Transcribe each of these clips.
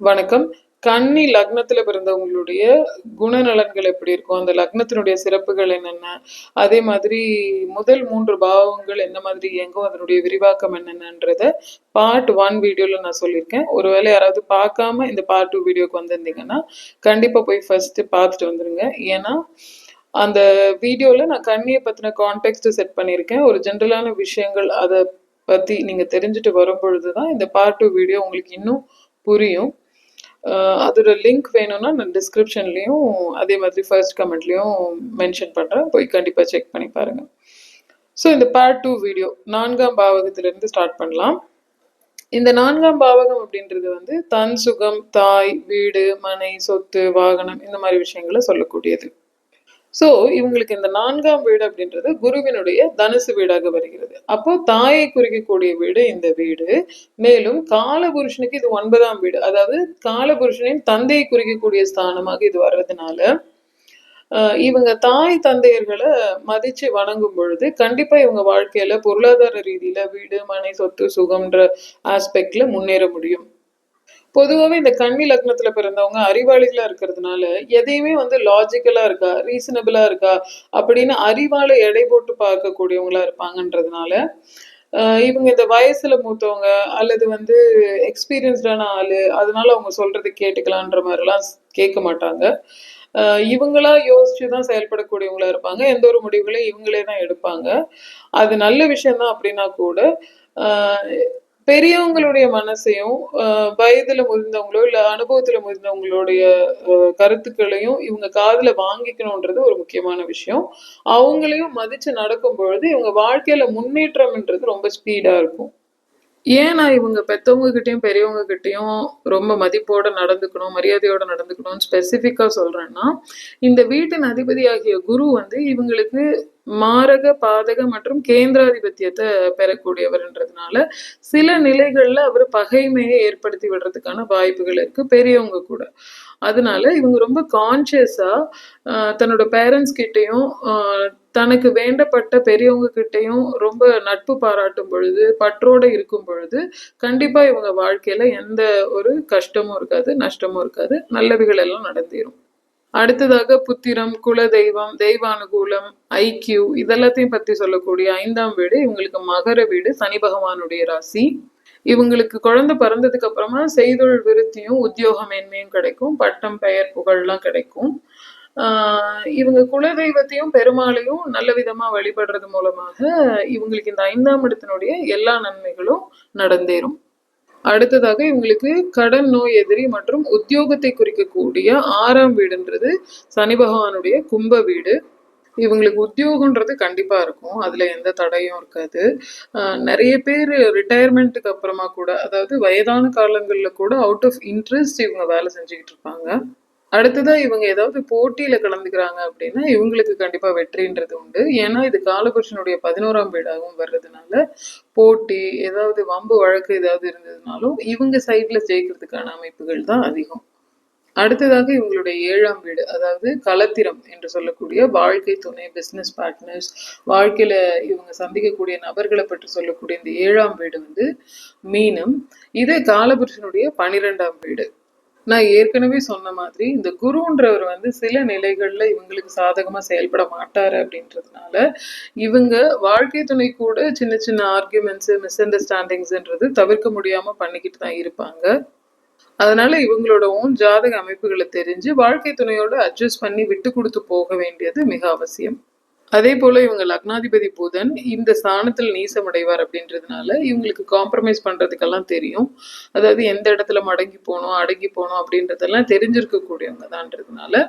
வணக்கம். கன்னி லக்னத்துல பிறந்தவங்களுடைய குணநலன்கள் எப்படி இருக்கும்? அந்த லக்னத்தினுடைய சிறப்புகள் என்னென்ன? அதே மாதிரி முதல் 3 பாவங்கள் என்ன மாதிரி இயங்கும்? அதனுடைய விரிவாக்கம் என்னென்னன்றத பார்ட் 1 வீடியோல நான் சொல்லியிருக்கேன். ஒருவேளை யாராவது பார்க்காம இந்த பார்ட் 2 வீடியோக்கு வந்திருந்தீங்கன்னா, கண்டிப்பா போய் ஃபர்ஸ்ட் பார்த்துட்டு வந்துருங்க. ஏன்னா, அந்த வீடியோல நான் கன்னிய பத்தின கான்டெக்ஸ்ட் செட் பண்ணியிருக்கேன். ஒரு ஜென்ரலான விஷயங்கள் அத பத்தி நீங்க தெரிஞ்சுட்டு வரும்பொழுது தான் இந்த பார்ட் 2 வீடியோ உங்களுக்கு இன்னும் புரியும். அதோட லிங்க் வேணும்னா நான் டிஸ்கிரிப்ஷன்லேயும் அதே மாதிரி ஃபர்ஸ்ட் கமெண்ட்லேயும் மென்ஷன் பண்ணுறேன். போய் கண்டிப்பாக செக் பண்ணி பாருங்கள். ஸோ இந்த பார்ட் 2 வீடியோ 4ஆம் பாவகத்திலிருந்து ஸ்டார்ட் பண்ணலாம். இந்த 4ஆம் பாவகம் அப்படின்றது வந்து தன் சுகம், தாய், வீடு, மனை, சொத்து, வாகனம் இந்த மாதிரி விஷயங்களை சொல்லக்கூடியது. ஸோ இவங்களுக்கு இந்த 4ஆம் வீடு அப்படின்றது குருவினுடைய தனுசு வீடாக வருகிறது. அப்போ தாயை குறிக்கக்கூடிய வீடு இந்த வீடு. மேலும் காலபுருஷனுக்கு இது 9ஆம் வீடு, அதாவது காலபுருஷனின் தந்தையை குறிக்கக்கூடிய ஸ்தானமாக இது வர்றதுனால இவங்க தாய் தந்தையர்களை மதிச்சு வணங்கும் பொழுது கண்டிப்பா இவங்க வாழ்க்கையில பொருளாதார ரீதியில வீடு, மனை, சொத்து, சுகம்ன்ற ஆஸ்பெக்ட்ல முன்னேற முடியும். பொதுவாகவே இந்த கன்னி லக்னத்துல பிறந்தவங்க அறிவாளிகளா இருக்கிறதுனால எதையுமே வந்து லாஜிக்கலா இருக்கா, ரீசனபிளா இருக்கா அப்படின்னு அறிவால எடை போட்டு பார்க்கக்கூடியவங்களா இருப்பாங்கன்றதுனால இவங்க இந்த வயசுல மூத்தவங்க அல்லது வந்து எக்ஸ்பீரியன்ஸ்டான ஆளு, அதனால அவங்க சொல்றது கேட்டுக்கலான்ற மாதிரிலாம் கேட்க மாட்டாங்க. இவங்களா யோசிச்சுதான் செயல்படக்கூடியவங்களா இருப்பாங்க. எந்த ஒரு முடிவுகளையும் இவங்களே தான் எடுப்பாங்க. அது நல்ல விஷயம்தான் அப்படின்னா கூட பெரியவங்களுடைய மனசையும் வயதுல முதிர்ந்தவங்களோ இல்ல அனுபவத்துல முதிர்ந்தவங்களுடைய கருத்துக்களையும் இவங்க காதுல வாங்கிக்கணும்ன்றது ஒரு முக்கியமான விஷயம். அவங்களையும் மதிச்சு நடக்கும் பொழுது இவங்க வாழ்க்கையில முன்னேற்றம்ன்றது ரொம்ப ஸ்பீடா இருக்கும். ஏன் நான் இவங்க பெத்தவங்க கிட்டயும் பெரியவங்க கிட்டயும் ரொம்ப மதிப்போட நடந்துக்கணும், மரியாதையோட நடந்துக்கணும்னு ஸ்பெசிஃபிக்கா சொல்றேன்னா, இந்த வீட்டின் அதிபதியாகிய குரு வந்து இவங்களுக்கு மாரக, பாதக மற்றும் கேந்திராதிபத்தியத்தை பெறக்கூடியவர்ன்றதுனால சில நிலைகள்ல அவர் பகைமையை ஏற்படுத்தி விடுறதுக்கான வாய்ப்புகள் இருக்கு, பெரியவங்க கூட. அதனால இவங்க ரொம்ப கான்சியஸா தன்னோட பேரண்ட்ஸ் கிட்டயும் தனக்கு வேண்டப்பட்ட பெரியவங்க கிட்டையும் ரொம்ப நட்பு பாராட்டும் பொழுது, பற்றோட இருக்கும் பொழுது கண்டிப்பா இவங்க வாழ்க்கையில எந்த ஒரு கஷ்டமும் இருக்காது, நஷ்டமும் இருக்காது, நல்லவைகள் எல்லாம் நடந்தேறும். அடுத்ததாக புத்திரம், குலதெய்வம், தெய்வானுகூலம், ஐக்கியூ இதெல்லாத்தையும் பத்தி சொல்லக்கூடிய 5ஆம் வீடு இவங்களுக்கு மகர வீடு, சனி பகவானுடைய ராசி. இவங்களுக்கு குழந்தை பிறந்ததுக்கு அப்புறமா செய்தொழில் விருத்தியும் உத்தியோக மேன்மையும் கிடைக்கும், பட்டம், பெயர், புகழ்லாம் கிடைக்கும். இவங்க குலதெய்வத்தையும் பெருமாளையும் நல்ல விதமா வழிபடுறது மூலமாக இவங்களுக்கு இந்த 5ஆம் இடத்தினுடைய எல்லா நன்மைகளும் நடந்தேறும். அடுத்ததாக இவங்களுக்கு கடன், நோய் எதிரி மற்றும் உத்தியோகத்தை குறிக்கக்கூடிய 6ஆம் வீடுன்றது சனி பகவானுடைய கும்ப வீடு. இவங்களுக்கு உத்தியோகன்றது கண்டிப்பா இருக்கும், அதுல எந்த தடையும் இருக்காது. நிறைய பேர் ரிட்டையர்மெண்ட்டுக்கு அப்புறமா கூட, அதாவது வயதான காலங்கள்ல கூட அவுட் ஆஃப் இன்ட்ரெஸ்ட் இவங்க வேலை செஞ்சுக்கிட்டு இருப்பாங்க. அடுத்ததா இவங்க ஏதாவது போட்டியில கலந்துக்கிறாங்க அப்படின்னா இவங்களுக்கு கண்டிப்பா வெற்றின்றது உண்டு. ஏன்னா இது காலபுருஷனுடைய 11ஆம் வீடாகவும் வர்றதுனால போட்டி, ஏதாவது வம்பு வழக்கு ஏதாவது இருந்ததுனாலும் இவங்க சைட்ல ஜெயிக்கிறதுக்கான அமைப்புகள் தான் அதிகம். அடுத்ததாக இவங்களுடைய 7ஆம் வீடு, அதாவது களத்திரம் என்று சொல்லக்கூடிய வாழ்க்கை துணை, பிசினஸ் பார்ட்னர்ஸ், வாழ்க்கையில இவங்க சந்திக்கக்கூடிய நபர்களை பற்றி சொல்லக்கூடிய இந்த 7ஆம் வீடு வந்து மீனம். இது காலபுருஷனுடைய 12ஆம் வீடு. நான் ஏற்கனவே சொன்ன மாதிரி இந்த குருன்றவர் வந்து சில நிலைகள்ல இவங்களுக்கு சாதகமா செயல்பட மாட்டாரு அப்படின்றதுனால இவங்க வாழ்க்கை துணை கூட சின்ன சின்ன ஆர்கியூமெண்ட்ஸ், மிஸ் அண்டர்ஸ்டாண்டிங்ஸ்ன்றது தவிர்க்க முடியாம பண்ணிக்கிட்டு தான் இருப்பாங்க. அதனால இவங்களோட ஓன் ஜாதக அமைப்புகளை தெரிஞ்சு வாழ்க்கை துணையோட அட்ஜஸ்ட் பண்ணி விட்டு கொடுத்து போக வேண்டியது மிக அவசியம். அதே போல இவங்க லக்னாதிபதி புதன் இந்த ஸ்தானத்தில் நீசமடைவார் அப்படின்றதுனால இவங்களுக்கு காம்ப்ரமைஸ் பண்றதுக்கெல்லாம் தெரியும். அதாவது எந்த இடத்துல மடங்கி போகணும், அடங்கி போகணும் அப்படின்றதெல்லாம் தெரிஞ்சிருக்கக்கூடியவங்க தான்றதுனால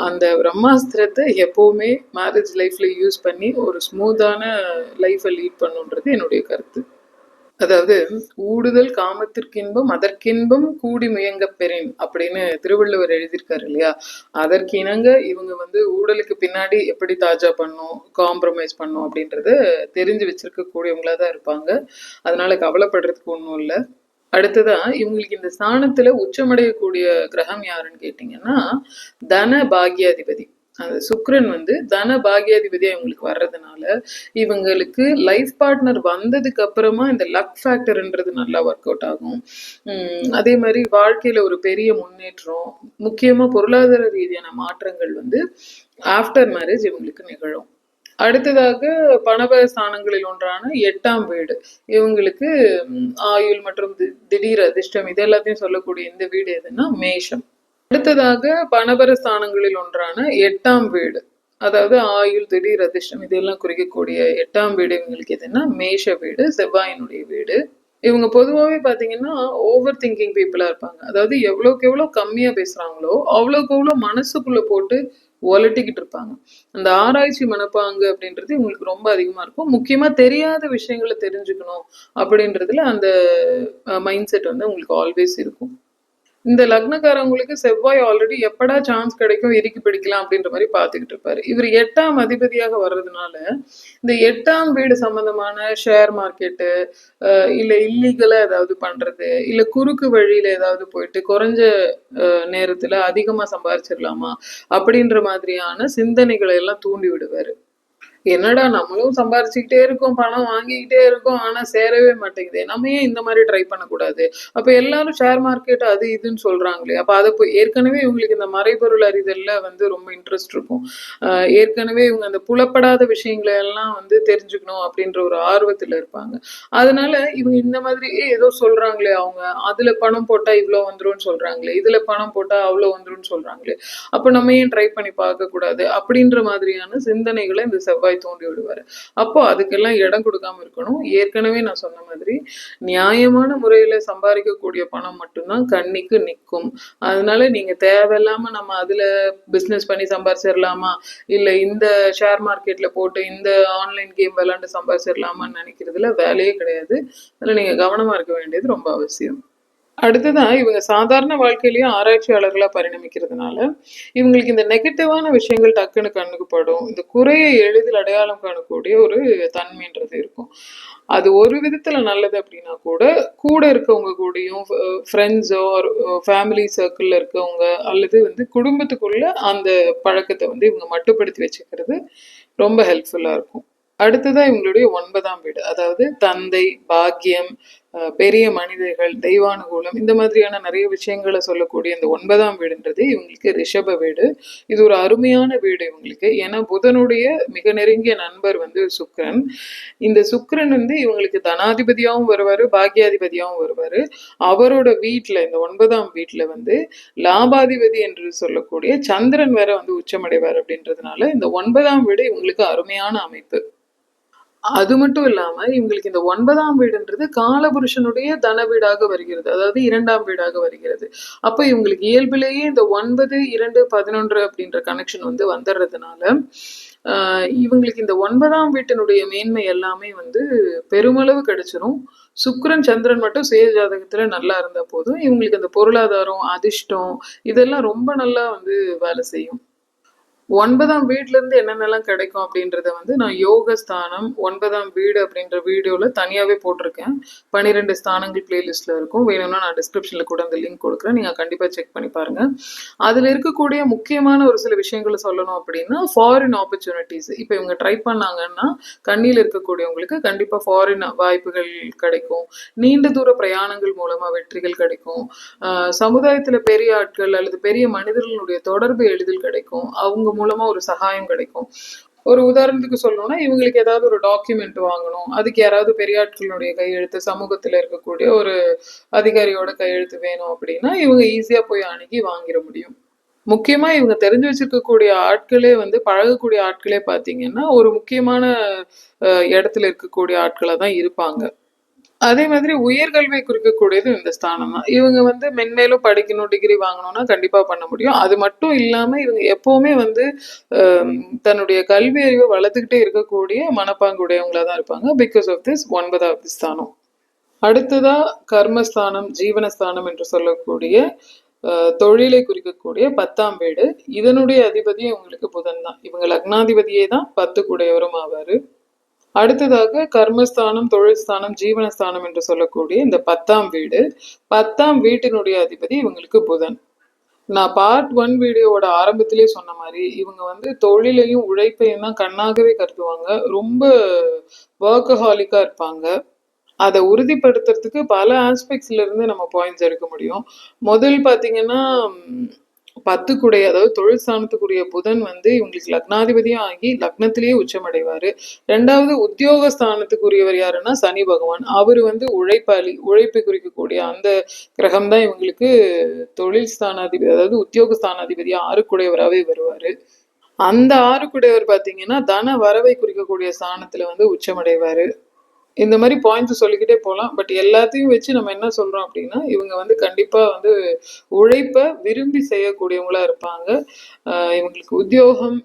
அந்த பிரம்மாஸ்திரத்தை எப்பவுமே மேரேஜ் லைஃப்ல யூஸ் பண்ணி ஒரு ஸ்மூத்தான லைஃபை லீட் பண்ணுன்றது என்னுடைய கருத்து. அதாவது ஊடுதல் காமத்திற்கின்பம் அதற்கின்பம் கூடி முயங்க பெறின் அப்படின்னு திருவள்ளுவர் எழுதியிருக்காரு இல்லையா, அதற்கிணங்க இவங்க வந்து ஊடலுக்கு பின்னாடி எப்படி தாஜா பண்ணும், காம்ப்ரமைஸ் பண்ணும் அப்படின்றத தெரிஞ்சு வச்சிருக்க கூடியவங்களா தான் இருப்பாங்க. அதனால கவலைப்படுறதுக்கு ஒன்றும் இல்லை. அடுத்ததா இவங்களுக்கு இந்த ஸ்தானத்துல உச்சமடையக்கூடிய கிரகம் யாருன்னு கேட்டீங்கன்னா தன பாக்யாதிபதி, அந்த சுக்கிரன் வந்து தன பாகியாதிபதியா இவங்களுக்கு வர்றதுனால இவங்களுக்கு லைஃப் பார்ட்னர் வந்ததுக்கு அப்புறமா இந்த லக் ஃபேக்டர்ன்றது நல்லா ஒர்க் அவுட் ஆகும். அதே மாதிரி வாழ்க்கையில ஒரு பெரிய முன்னேற்றம், முக்கியமா பொருளாதார ரீதியான மாற்றங்கள் வந்து ஆஃப்டர் மேரேஜ் இவங்களுக்கு நிகழும். அடுத்ததாக பணபர ஸ்தானங்களில் ஒன்றான 8ஆம் வீடு இவங்களுக்கு ஆயுள் மற்றும் திடீர் அதிர்ஷ்டம் இது எல்லாத்தையும் சொல்லக்கூடிய இந்த வீடு எதுன்னா மேஷம். அடுத்ததாக பணபர ஸ்தானங்களில் ஒன்றான 8ஆம் வீடு, அதாவது ஆயுள் திடீர் அதிர்ஷ்டம் இதெல்லாம் குறிக்கக்கூடிய 8ஆம் வீடு இவங்களுக்கு எதுன்னா மேஷ வீடு, செவ்வாயினுடைய வீடு. இவங்க பொதுவாகவே பார்த்தீங்கன்னா ஓவர் திங்கிங் பீப்புளாக இருப்பாங்க. அதாவது எவ்வளோக்கு எவ்வளோ கம்மியாக பேசுகிறாங்களோ அவ்வளோக்கு எவ்வளோ மனசுக்குள்ளே போட்டு ஒலட்டிக்கிட்டு இருப்பாங்க. அந்த ஆராய்ச்சி மனப்பாங்கு அப்படின்றது இவங்களுக்கு ரொம்ப அதிகமாக இருக்கும். முக்கியமாக தெரியாத விஷயங்களை தெரிஞ்சுக்கணும் அப்படின்றதுல அந்த மைண்ட் செட் வந்து உங்களுக்கு ஆல்வேஸ் இருக்கும். இந்த லக்னக்காரங்களுக்கு செவ்வாய் ஆல்ரெடி எப்படா சான்ஸ் கிடைக்கும் இறுக்கி பிடிக்கலாம் அப்படின்ற மாதிரி பார்த்துக்கிட்டு இருப்பாரு. இவர் 8ஆம் அதிபதியாக வர்றதுனால இந்த 8ஆம் வீடு சம்பந்தமான ஷேர் மார்க்கெட்டு, இல்ல இல்லீகலா ஏதாவது பண்றது, இல்ல குறுக்கு வழியில ஏதாவது போயிட்டு குறைஞ்ச நேரத்துல அதிகமா சம்பாதிச்சிடலாமா அப்படின்ற மாதிரியான சிந்தனைகளை எல்லாம் தூண்டி விடுவாரு. என்னடா நம்மளும் சம்பாரிச்சுக்கிட்டே இருக்கோம், பணம் வாங்கிக்கிட்டே இருக்கோம், ஆனா சேரவே மாட்டேங்குது, நம்ம ஏன் இந்த மாதிரி ட்ரை பண்ணக்கூடாது? அப்ப எல்லாரும் ஷேர் மார்க்கெட் அது இதுன்னு சொல்றாங்களே, அப்ப அதை போய் ஏற்கனவே இவங்களுக்கு இந்த மறைபொருள் அறிதல்ல வந்து ரொம்ப இன்ட்ரெஸ்ட் இருக்கும். ஏற்கனவே இவங்க அந்த புலப்படாத விஷயங்களை எல்லாம் வந்து தெரிஞ்சுக்கணும் அப்படின்ற ஒரு ஆர்வத்துல இருப்பாங்க. அதனால இவங்க இந்த மாதிரி ஏதோ சொல்றாங்களே, அவங்க அதுல பணம் போட்டா இவ்வளவு வந்துரும்னு சொல்றாங்களே, இதுல பணம் போட்டா அவ்வளவு வந்துரும்னு சொல்றாங்களே, அப்ப நம்ம ஏன் ட்ரை பண்ணி பார்க்க கூடாது அப்படின்ற மாதிரியான சிந்தனைகளை இந்த செவ்வாய் தூண்டி விடுவாரு. அப்போ அதுக்கெல்லாம் இடம் கொடுக்காம இருக்கணும். ஏற்கனவே நான் சொன்ன மாதிரி நியாயமான முறையில சம்பாதிக்கக்கூடிய பணம் மட்டும்தான் கண்ணிக்கு நிற்கும். அதனால நீங்க தேவையில்லாம நம்ம அதுல பிசினஸ் பண்ணி சம்பாதிச்சிடலாமா, இல்ல இந்த ஷேர் மார்க்கெட்ல போட்டு இந்த ஆன்லைன் கேம் விளையாண்டு சம்பாதிச்சிடலாமான்னு நினைக்கிறதுல வேலையே கிடையாது. அதுல நீங்க கவனமா இருக்க வேண்டியது ரொம்ப அவசியம். அடுத்ததான் இவங்க சாதாரண வாழ்க்கையிலயும் ஆராய்ச்சியாளர்களா பரிணமிக்கிறதுனால இவங்களுக்கு இந்த நெகட்டிவான விஷயங்கள் டக்குன்னு கண்ணுக்கு படும். இந்த குறையை எளிதில் அடையாளம் காணக்கூடிய ஒரு தன்மைன்றது இருக்கும். அது ஒரு விதத்துல நல்லது அப்படின்னா கூட, கூட இருக்கவங்க கூடயும் ஃப்ரெண்ட்ஸோ ஃபேமிலி சர்க்கிள்ல இருக்கவங்க அல்லது வந்து குடும்பத்துக்குள்ள அந்த பழக்கத்தை வந்து இவங்க மட்டுப்படுத்தி வச்சுக்கிறது ரொம்ப ஹெல்ப்ஃபுல்லா இருக்கும். அடுத்ததா இவங்களுடைய 9ஆம் வீடு, அதாவது தந்தை, பாக்கியம், பெரிய மனிதர்கள், தெய்வானுகூலம் இந்த மாதிரியான நிறைய விஷயங்களை சொல்லக்கூடிய இந்த 9ஆம் வீடுன்றது இவங்களுக்கு ரிஷப வீடு. இது ஒரு அருமையான வீடு இவங்களுக்கு. ஏன்னா புதனுடைய மிக நெருங்கிய நண்பர் வந்து சுக்கிரன். இந்த சுக்கிரன் வந்து இவங்களுக்கு தனாதிபதியாகவும் வருவாரு, பாக்கியாதிபதியாகவும் வருவாரு. அவரோட வீட்டுல இந்த 9ஆம் வீட்டுல வந்து லாபாதிபதி என்று சொல்லக்கூடிய சந்திரன் வேற வந்து உச்சமடைவார் அப்படின்றதுனால இந்த 9ஆம் வீடு இவங்களுக்கு அருமையான அமைப்பு. அது மட்டும் இல்லாம இவங்களுக்கு இந்த 9ஆம் வீடுன்றது காலபுருஷனுடைய தன வீடாக வருகிறது, அதாவது 2ஆம் வீடாக வருகிறது. அப்ப இவங்களுக்கு இயல்பிலேயே இந்த 9, 2, 11 அப்படின்ற கனெக்ஷன் வந்து வந்துடுறதுனால இவங்களுக்கு இந்த 9ஆம் வீட்டினுடைய மேன்மை எல்லாமே வந்து பெருமளவு கிடைச்சிரும். சுக்கிரன் சந்திரன் மட்டும் சுய ஜாதகத்துல நல்லா இருந்தா போதும், இவங்களுக்கு அந்த பொருளாதாரம், அதிர்ஷ்டம் இதெல்லாம் ரொம்ப நல்லா வந்து வேலை செய்யும். 9ஆம் வீட்ல இருந்து என்னென்னலாம் கிடைக்கும் அப்படின்றத வந்து நான் யோக ஸ்தானம் 9ஆம் வீடு அப்படின்ற வீடியோல தனியாவே போட்டிருக்கேன். 12 ஸ்தானங்கள் பிளேலிஸ்ட்ல இருக்கும். வேணும்னா நான் டிஸ்கிரிப்ஷன்ல கூட அந்த லிங்க் கொடுக்குறேன். நீங்க கண்டிப்பா செக் பண்ணி பாருங்க. அதுல இருக்கக்கூடிய முக்கியமான ஒரு சில விஷயங்களை சொல்லணும் அப்படின்னா ஃபாரின் ஆப்பர்ச்சுனிட்டிஸ். இப்போ இவங்க ட்ரை பண்ணாங்கன்னா கண்ணியில் இருக்கக்கூடியவங்களுக்கு கண்டிப்பா ஃபாரின் வாய்ப்புகள் கிடைக்கும். நீண்ட தூர பிரயாணங்கள் மூலமா வெற்றிகள் கிடைக்கும். சமுதாயத்துல பெரிய ஆட்கள் அல்லது பெரிய மனிதர்களுடைய தொடர்பு எளிதில் கிடைக்கும். அவங்க மூலமா ஒரு சகாயம் கிடைக்கும். ஒரு உதாரணத்துக்கு சொல்லணும்னா இவங்களுக்கு ஏதாவது ஒரு டாக்குமெண்ட் வாங்கணும், அதுக்கு யாராவது பெரிய ஆட்களுடைய கையெழுத்து, சமூகத்துல இருக்கக்கூடிய ஒரு அதிகாரியோட கையெழுத்து வேணும் அப்படின்னா இவங்க ஈஸியா போய் அணுகி வாங்கிட முடியும். முக்கியமா இவங்க தெரிஞ்சு வச்சிருக்கக்கூடிய ஆட்களே வந்து பழகக்கூடிய ஆட்களே பாத்தீங்கன்னா ஒரு முக்கியமான இடத்துல இருக்கக்கூடிய ஆட்களா தான் இருப்பாங்க. அதே மாதிரி உயர்கல்வியை குறிக்கக்கூடியது இந்த ஸ்தானம் தான். இவங்க வந்து மென்மேலும் படிக்கணும், டிகிரி வாங்கணும்னா கண்டிப்பா பண்ண முடியும். அது மட்டும் இல்லாம இவங்க எப்பவுமே வந்து தன்னுடைய கல்வி அறிவை வளர்த்துக்கிட்டே இருக்கக்கூடிய மனப்பாங்குடையவங்களா தான் இருப்பாங்க. பிகாஸ் ஆஃப் திஸ் 9வது ஸ்தானம். அடுத்ததா கர்மஸ்தானம், ஜீவனஸ்தானம் என்று சொல்லக்கூடிய தொழிலை குறிக்கக்கூடிய 10ஆம் வீடு. இதனுடைய அதிபதியும் இவங்களுக்கு புதன் தான். இவங்க லக்னாதிபதியே தான் 10 கூடையவரும் ஆவாரு. அடுத்ததாக கர்மஸ்தானம், தொழில் ஸ்தானம், ஜீவனஸ்தானம் என்று சொல்லக்கூடிய இந்த 10ஆம் வீடு, 10ஆம் வீட்டினுடைய அதிபதி இவங்களுக்கு புதன். நான் பார்ட் 1 வீடியோவோட ஆரம்பத்திலேயே சொன்ன மாதிரி இவங்க வந்து தொழிலையும் உழைப்பையும் தான் கண்ணாகவே கருதுவாங்க. ரொம்ப ஒர்க்கஹாலிக்கா இருப்பாங்க. அதை உறுதிப்படுத்துறதுக்கு பல ஆஸ்பெக்ட்ஸ்ல இருந்து நம்ம பாயிண்ட்ஸ் எடுக்க முடியும். முதல் பார்த்தீங்கன்னா 10 குடை, அதாவது தொழில் ஸ்தானத்துக்குரிய புதன் வந்து இவங்களுக்கு லக்னாதிபதியும் ஆகி லக்னத்திலேயே உச்சமடைவாரு. 2வது உத்தியோக ஸ்தானத்துக்குரியவர் யாருன்னா சனி பகவான். அவர் வந்து உழைப்பாளி, உழைப்பை குறிக்கக்கூடிய அந்த கிரகம் தான் இவங்களுக்கு தொழில் ஸ்தானாதிபதி, அதாவது உத்தியோக ஸ்தானாதிபதி 6 குடையவராகவே வருவாரு. அந்த 6 குடையவர் பார்த்தீங்கன்னா தன வரவை குறிக்கக்கூடிய ஸ்தானத்துல வந்து உச்சமடைவாரு. இந்த மாதிரி பாயிண்ட்ஸ் சொல்லிக்கிட்டே போகலாம். பட் எல்லாத்தையும் வச்சு நம்ம என்ன சொல்றோம் அப்படின்னா இவங்க வந்து கண்டிப்பா வந்து உழைப்பை விரும்பி செய்யக்கூடியவங்களா இருப்பாங்க. இவங்களுக்கு உத்தியோகம்,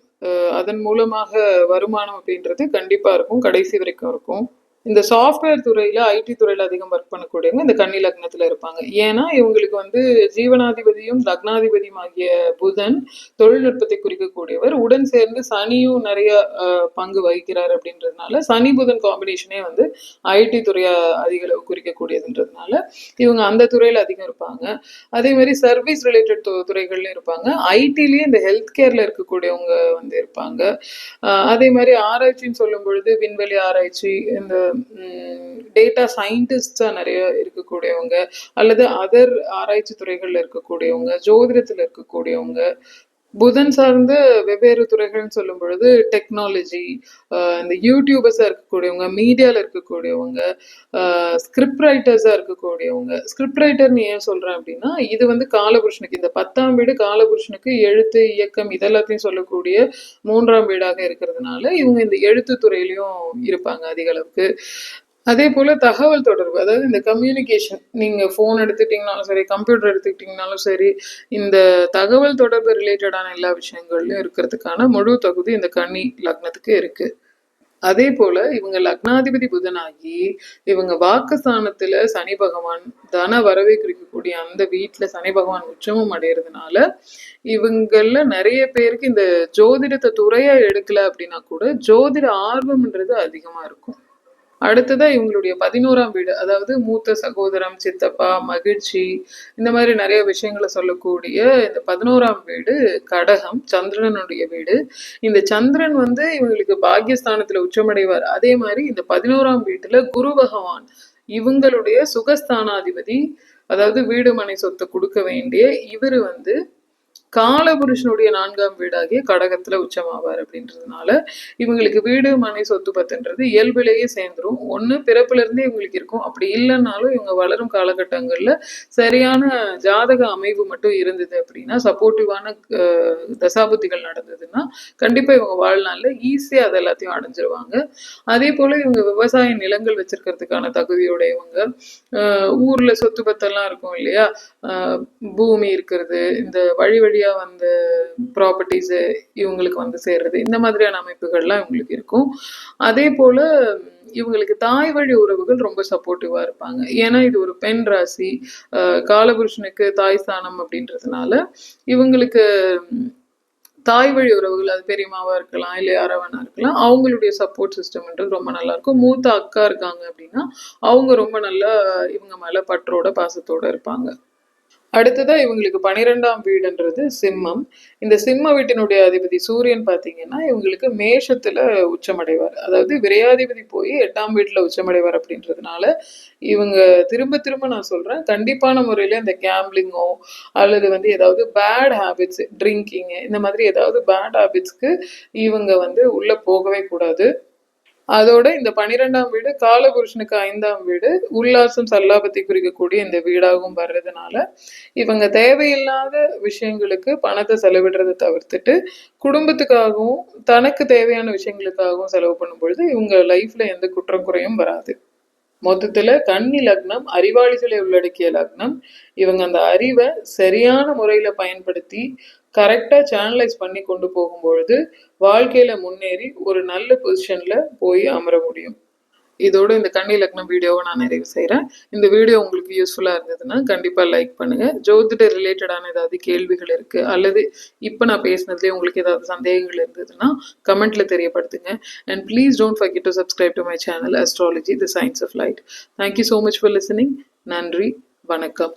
அதன் மூலமாக வருமானம் அப்படின்றது கண்டிப்பா இருக்கும், கடைசி வரைக்கும் இருக்கும். இந்த சாஃப்ட்வேர் துறையில, ஐடி துறையில அதிகம் ஒர்க் பண்ணக்கூடியவங்க இந்த கன்னி லக்னத்துல இருப்பாங்க. ஏன்னா இவங்களுக்கு வந்து ஜீவனாதிபதியும் லக்னாதிபதியும் ஆகிய புதன் தொழில்நுட்பத்தை குறிக்கக்கூடியவர். உடன் சேர்ந்து சனியும் நிறைய பங்கு வகிக்கிறார் அப்படின்றதுனால சனி புதன் காம்பினேஷனே வந்து ஐடி துறையை அதிக அளவு குறிக்கக்கூடியதுன்றதுனால இவங்க அந்த துறையில அதிகம் இருப்பாங்க. அதே மாதிரி சர்வீஸ் ரிலேட்டட் துறைகள்ல இருப்பாங்க. ஐடிலயே இந்த ஹெல்த் கேர்ல இருக்கக்கூடியவங்க வந்து இருப்பாங்க. அதே மாதிரி ஆராய்ச்சின்னு சொல்லும் பொழுது விண்வெளி ஆராய்ச்சி, இந்த டேட்டா சயின்டிஸ்டா நிறைய இருக்கக்கூடியவங்க, அல்லது அதர் ஆராய்ச்சி துறைகள்ல இருக்கக்கூடியவங்க, ஜோதிடத்துல இருக்கக்கூடியவங்க, புதன் சார்ந்த வெவ்வேறு துறைகள்னு சொல்லும் பொழுது டெக்னாலஜி, இந்த யூடியூபர்ஸா இருக்கக்கூடியவங்க, மீடியால இருக்கக்கூடியவங்க, ஸ்கிரிப்ட் ரைட்டர்ஸா இருக்கக்கூடியவங்க. ஸ்கிரிப்ட் ரைட்டர்னு ஏன் சொல்றேன் அப்படின்னா இது வந்து காலபுருஷனுக்கு, இந்த 10ஆம் வீடு காலபுருஷனுக்கு எழுத்து, இயக்கம் இதெல்லாத்தையும் சொல்லக்கூடிய 3ஆம் வீடாக இருக்கிறதுனால இவங்க இந்த எழுத்து துறையிலையும் இருப்பாங்க அதிக அளவுக்கு. அதே போல தகவல் தொடர்பு, அதாவது இந்த கம்யூனிகேஷன், நீங்க போன் எடுத்துக்கிட்டீங்கனாலும் சரி, கம்ப்யூட்டர் எடுத்துக்கிட்டீங்கனாலும் சரி, இந்த தகவல் தொடர்பு ரிலேட்டடான எல்லா விஷயங்கள்லயும் இருக்கிறதுக்கான முழு தகுதி இந்த கன்னி லக்னத்துக்கு இருக்கு. அதே போல இவங்க லக்னாதிபதி புதனாகி இவங்க வாக்குஸ்தானத்துல சனி பகவான், தன வரவை குறிக்கக்கூடிய அந்த வீட்டுல சனி பகவான் உச்சமும் அடைகிறதுனால இவங்கள நிறைய பேருக்கு இந்த ஜோதிடத்தை துறையா எடுக்கல அப்படின்னா கூட ஜோதிட ஆர்வம்ன்றது அதிகமா இருக்கும். அடுத்ததா இவங்களுடைய 11ஆம் வீடு, அதாவது மூத்த சகோதரம், சித்தப்பா, மகிழ்ச்சி, இந்த மாதிரி நிறைய விஷயங்களை சொல்லக்கூடிய இந்த 11ஆம் வீடு கடகம், சந்திரனுடைய வீடு. இந்த சந்திரன் வந்து இவங்களுக்கு பாக்கியஸ்தானத்துல உச்சமடைவார். அதே மாதிரி இந்த 11ஆம் வீட்டுல குரு பகவான் இவங்களுடைய சுகஸ்தானாதிபதி, அதாவது வீடு மனை சொத்தை கொடுக்க வேண்டிய இவரு வந்து காலபுருஷனுடைய 4ஆம் வீடாகிய கடகத்துல உச்சமாவார் அப்படின்றதுனால இவங்களுக்கு வீடு மனை சொத்து பத்துன்றது இயல்பிலேயே சேர்ந்துரும். ஒண்ணு பிறப்புல இருந்தே இவங்களுக்கு இருக்கும், அப்படி இல்லைன்னாலும் இவங்க வளரும் காலகட்டங்கள்ல சரியான ஜாதக அமைவு மட்டும் இருந்தது அப்படின்னா, சப்போர்ட்டிவான தசாபுத்திகள் நடந்ததுன்னா கண்டிப்பா இவங்க வாழ்நாள்ல ஈஸியா அது எல்லாத்தையும் அடைஞ்சிருவாங்க. அதே போல இவங்க விவசாய நிலங்கள் வச்சிருக்கிறதுக்கான தகுதியுடையவங்க. ஊர்ல சொத்து பத்தெல்லாம் இருக்கும் இல்லையா, பூமி இருக்கிறது, இந்த வழி வழியா வந்த ப்ராப்பர்ட்டிஸ் இவங்களுக்கு வந்து சேர்றது, இந்த மாதிரியான அமைப்புகள்லாம் இவங்களுக்கு இருக்கும். அதே போல இவங்களுக்கு தாய் வழி உறவுகள் ரொம்ப சப்போர்ட்டிவா இருப்பாங்க. ஏன்னா இது ஒரு பெண் ராசி, காலபுருஷனுக்கு தாய் ஸ்தானம் அப்படின்றதுனால இவங்களுக்கு தாய் வழி உறவுகள், அது பெரியமாவா இருக்கலாம், இல்லை யாராவனா இருக்கலாம், அவங்களுடைய சப்போர்ட் சிஸ்டம்ன்றது ரொம்ப நல்லா இருக்கும். மூத்த அக்கா இருக்காங்க அப்படின்னா அவங்க ரொம்ப நல்லா இவங்க மேல பற்றோட பாசத்தோட இருப்பாங்க. அடுத்ததா இவங்களுக்கு 12ஆம் வீடுன்றது சிம்மம். இந்த சிம்ம வீட்டினுடைய அதிபதி சூரியன் பார்த்தீங்கன்னா இவங்களுக்கு மேஷத்துல உச்சமடைவார். அதாவது விரையாதிபதி போய் 8ஆம் வீட்டுல உச்சமடைவார் அப்படின்றதுனால இவங்க திரும்ப திரும்ப நான் சொல்றேன், கண்டிப்பான முறையில இந்த கேம்பிளிங்கோ அல்லது வந்து ஏதாவது பேட் ஹேபிட்ஸ், ட்ரிங்கிங், இந்த மாதிரி ஏதாவது பேட் ஹேபிட்ஸ்க்கு இவங்க வந்து உள்ள போகவே கூடாது. அதோட இந்த 12ஆம் வீடு காலபுருஷனுக்கு 5ஆம் வீடு, உல்லாசம் சல்லாபத்தை குறிக்கக்கூடிய இந்த வீடாகவும் வர்றதுனால இவங்க தேவையில்லாத விஷயங்களுக்கு பணத்தை செலவிடுறதை தவிர்த்துட்டு குடும்பத்துக்காகவும் தனக்கு தேவையான விஷயங்களுக்காகவும் செலவு பண்ணும் பொழுது இவங்க லைஃப்ல எந்த குற்றம் குறையும் வராது. மொத்தத்துல கன்னி லக்னம் அறிவாளிகளை உள்ளடக்கிய லக்னம். இவங்க அந்த அறிவை சரியான முறையில பயன்படுத்தி கரெக்டா சேனலைஸ் பண்ணி கொண்டு போகும்பொழுது வாழ்க்கையில முன்னேறி ஒரு நல்ல பொசிஷன்ல போய் அமர முடியும். இதோட இந்த கன்னி லக்னம் வீடியோவை நான் நிறைவு செய்கிறேன். இந்த வீடியோ உங்களுக்கு யூஸ்ஃபுல்லாக இருந்ததுன்னா கண்டிப்பாக லைக் பண்ணுங்கள். ஜோதிட ரிலேட்டடான ஏதாவது கேள்விகள் இருக்குது அல்லது இப்போ நான் பேசினதுலேயே உங்களுக்கு ஏதாவது சந்தேகங்கள் இருந்ததுன்னா கமெண்ட்டில் தெரியப்படுத்துங்க. And please don't forget to subscribe to my channel astrology the science of light. Thank you so much for listening. நன்றி, வணக்கம்.